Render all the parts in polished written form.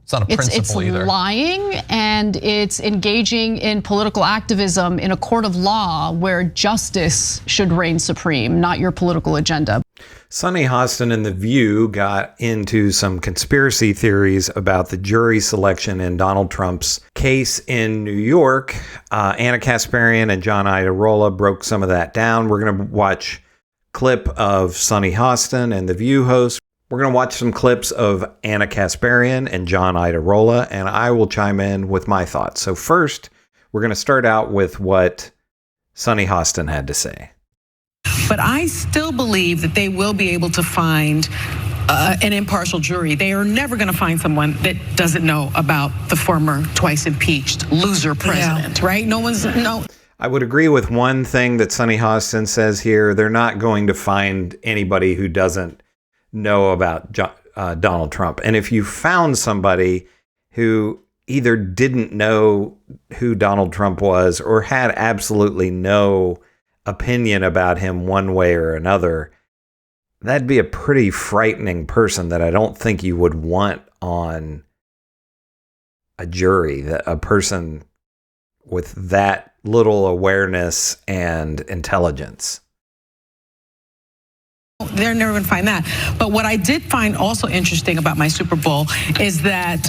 It's not a principle either. It's lying, and it's engaging in political activism in a court of law where justice should reign supreme, not your political agenda. Sunny Hostin in The View got into some conspiracy theories about the jury selection in Donald Trump's case in New York. Ana Kasparian and John Iadarola broke some of that down. We're going to watch a clip of Sunny Hostin and The View host. We're going to watch some clips of Ana Kasparian and John Iadarola, and I will chime in with my thoughts. So first, we're going to start out with what Sunny Hostin had to say. But I still believe that they will be able to find an impartial jury. They are never going to find someone that doesn't know about the former twice impeached loser president, right? I would agree with one thing that Sunny Hostin says here. They're not going to find anybody who doesn't know about Donald Trump. And if you found somebody who either didn't know who Donald Trump was or had absolutely no opinion about him one way or another, that'd be a pretty frightening person that I don't think you would want on a jury, a person with that little awareness and intelligence. They're never going to find that. But what I did find also interesting about my Super Bowl is that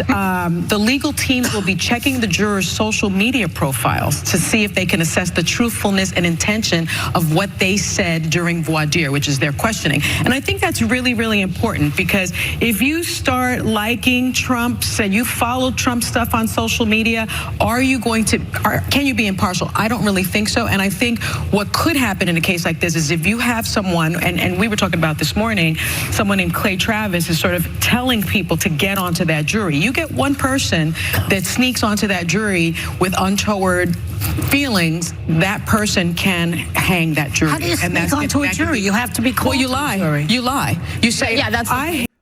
the legal teams will be checking the jurors' social media profiles to see if they can assess the truthfulness and intention of what they said during voir dire, which is their questioning. And I think that's really, really important, because if you start liking Trump's and you follow Trump stuff on social media, can you be impartial? I don't really think so. And I think what could happen in a case like this is if you have someone, and we were talking about this morning, someone named Clay Travis is sort of telling people to get onto that jury. You get one person that sneaks onto that jury with untoward feelings, that person can hang that jury. How do you sneak onto a jury? You have to be called. Well, you lie. You lie. You say, yeah, that's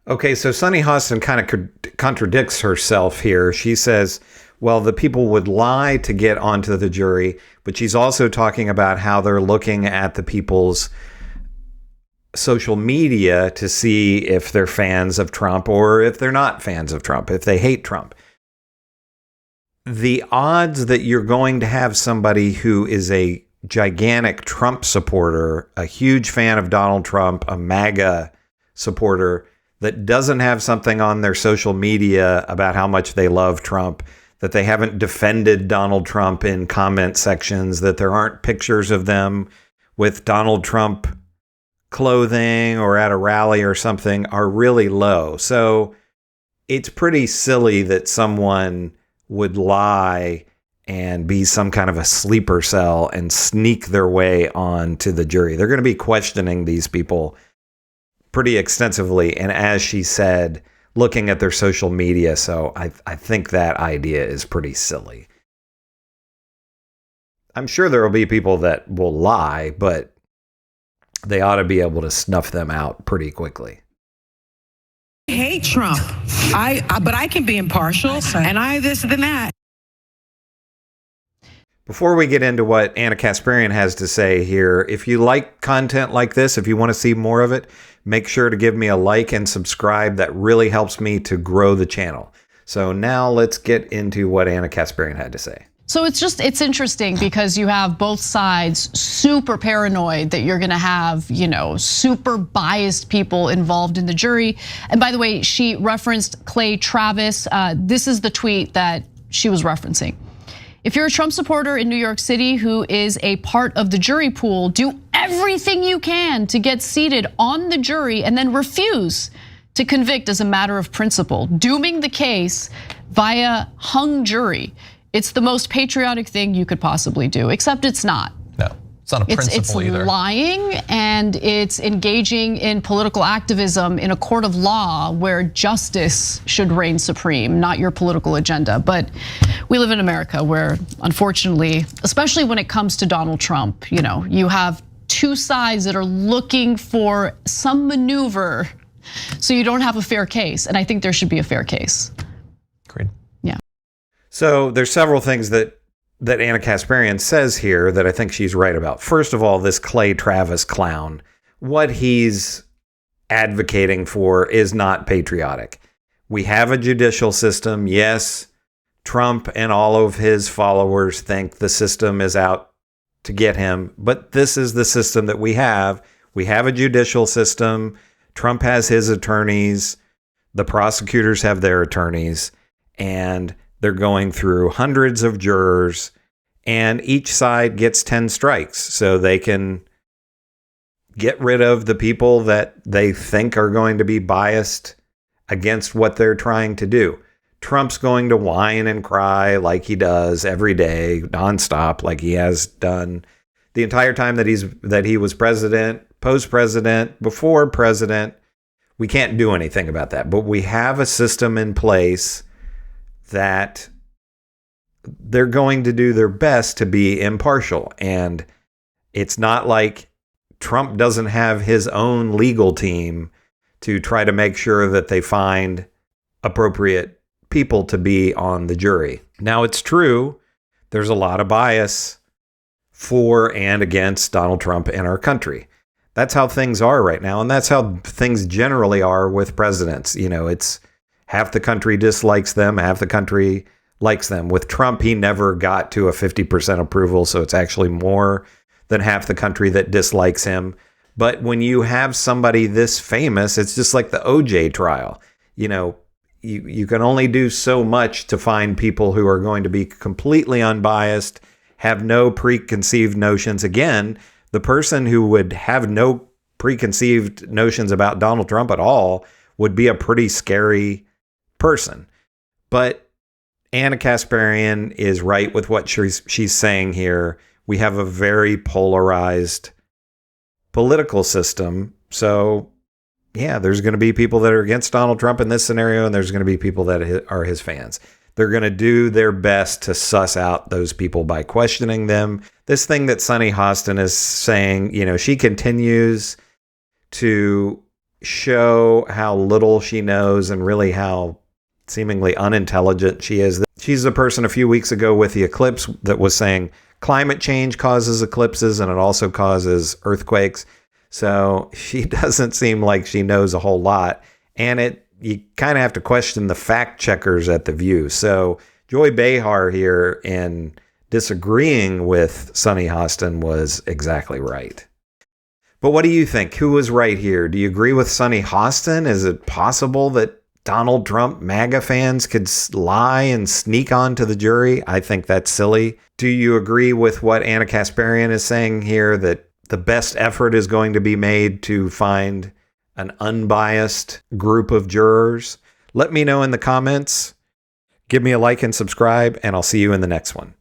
okay, so Sunny Hostin kind of contradicts herself here. She says, well, the people would lie to get onto the jury, but she's also talking about how they're looking at the people's social media to see if they're fans of Trump or if they're not fans of Trump, if they hate Trump. The odds that you're going to have somebody who is a gigantic Trump supporter, a huge fan of Donald Trump, a MAGA supporter that doesn't have something on their social media about how much they love Trump, that they haven't defended Donald Trump in comment sections, that there aren't pictures of them with Donald Trump clothing or at a rally or something, are really low. So it's pretty silly that someone would lie and be some kind of a sleeper cell and sneak their way onto the jury. They're going to be questioning these people pretty extensively, and as she said, looking at their social media. So I think that idea is pretty silly. I'm sure there will be people that will lie, but they ought to be able to snuff them out pretty quickly. I hate Trump. But I can be impartial, and I this and that. Before we get into what Ana Kasparian has to say here, if you like content like this, if you want to see more of it, make sure to give me a like and subscribe. That really helps me to grow the channel. So now let's get into what Ana Kasparian had to say. So it's interesting because you have both sides super paranoid that you're gonna have, super biased people involved in the jury. And by the way, she referenced Clay Travis. This is the tweet that she was referencing. If you're a Trump supporter in New York City who is a part of the jury pool, do everything you can to get seated on the jury and then refuse to convict as a matter of principle, dooming the case via hung jury. It's the most patriotic thing you could possibly do, except it's not. No, it's not a principle either. It's lying, and it's engaging in political activism in a court of law where justice should reign supreme, not your political agenda. But we live in America where, unfortunately, especially when it comes to Donald Trump, you have two sides that are looking for some maneuver so you don't have a fair case. And I think there should be a fair case. Agreed. Yeah. So there's several things that Ana Kasparian says here that I think she's right about. First of all, this Clay Travis clown, what he's advocating for is not patriotic. We have a judicial system. Yes, Trump and all of his followers think the system is out to get him, but this is the system that we have. We have a judicial system. Trump has his attorneys. The prosecutors have their attorneys, and they're going through hundreds of jurors, and each side gets 10 strikes, so they can get rid of the people that they think are going to be biased against what they're trying to do. Trump's going to whine and cry like he does every day, nonstop, like he has done the entire time that he was president, post-president, before president. We can't do anything about that, but we have a system in place that they're going to do their best to be impartial. And it's not like Trump doesn't have his own legal team to try to make sure that they find appropriate people to be on the jury. Now, it's true, there's a lot of bias for and against Donald Trump in our country. That's how things are right now, and that's how things generally are with presidents. You know, it's half the country dislikes them, half the country likes them. With Trump, he never got to a 50% approval, so it's actually more than half the country that dislikes him. But when you have somebody this famous, it's just like the OJ trial. You know, you can only do so much to find people who are going to be completely unbiased, have no preconceived notions. Again, the person who would have no preconceived notions about Donald Trump at all would be a pretty scary person. But Ana Kasparian is right with what she's saying here. We have a very polarized political system. So, yeah, there's going to be people that are against Donald Trump in this scenario, and there's going to be people that are his fans. They're going to do their best to suss out those people by questioning them. This thing that Sunny Hostin is saying, you know, she continues to show how little she knows and really how seemingly unintelligent she is. She's the person a few weeks ago with the eclipse that was saying climate change causes eclipses and it also causes earthquakes. So she doesn't seem like she knows a whole lot. And you kind of have to question the fact checkers at The View. So Joy Behar here in disagreeing with Sunny Hostin was exactly right. But what do you think? Who was right here? Do you agree with Sunny Hostin? Is it possible that Donald Trump MAGA fans could lie and sneak onto the jury? I think that's silly. Do you agree with what Ana Kasparian is saying here, that the best effort is going to be made to find an unbiased group of jurors? Let me know in the comments. Give me a like and subscribe, and I'll see you in the next one.